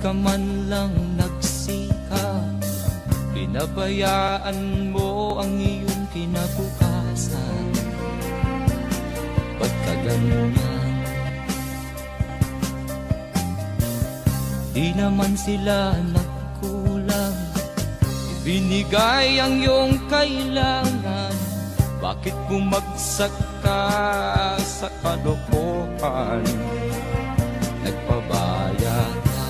ka man lang nagsikap, pinabayaan mo ang iyong kinabukasan. Pagkaganyan, di naman sila nagkulang, ibinigay ang iyong kailangan. Bakit bumagsak ka sa kalokohan? Nagpabaya ka,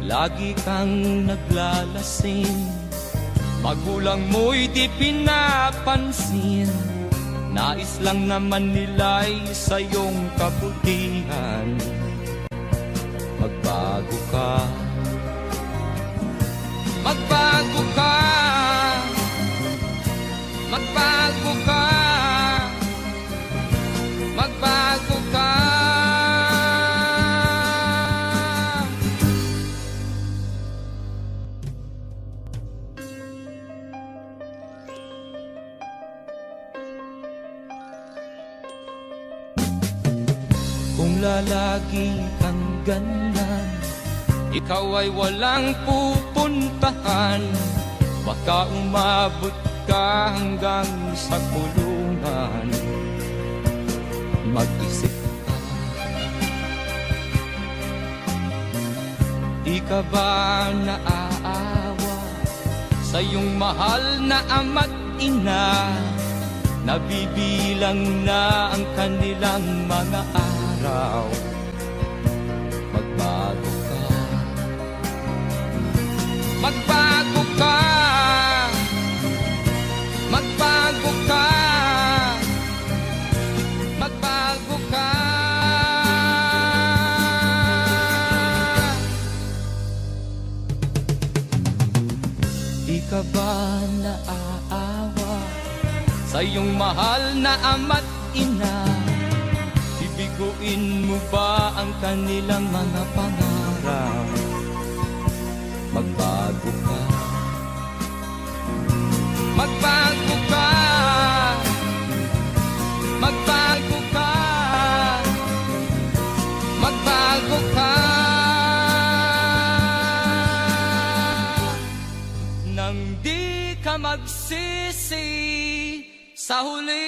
lagi kang naglalasing, magulang mo'y di pinapansin. Nais lang naman nila'y sa iyong kabutihan. Magbago ka, magbago ka, magbago ka, magbago ka. Kung lalagi kang ganyan, ikaw ay walang pupuntahan. Baka umabot ka hanggang sa kulungan. Mag-isip ka, di ka ba naaawa sa iyong mahal na ama't ina? Nabibilang na ang kanilang mga araw. Magbago ka, magbago ka, magbago ka, magbago ka. Di ka ba naaawa sa iyong mahal na ama't ina? Bibiguin mo ba ang kanilang mga pangarap? Magbago ka, magbago ka, magbago ka, magbago ka. Nang di ka magsisi sa huli.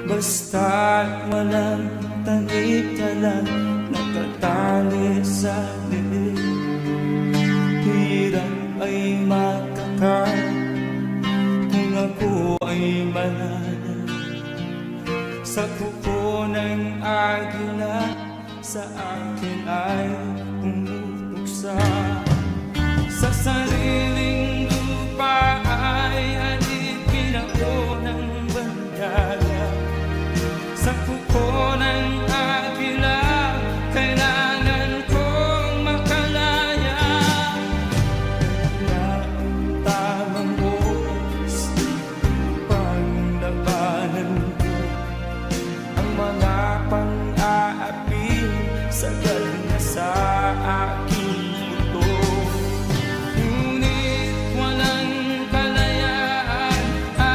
Basta't walang tanik ka lang nakatali sa liig. Hirap ay makakan kung ako ay malala sa kuko ng agila, sa akin ay pumupuksa.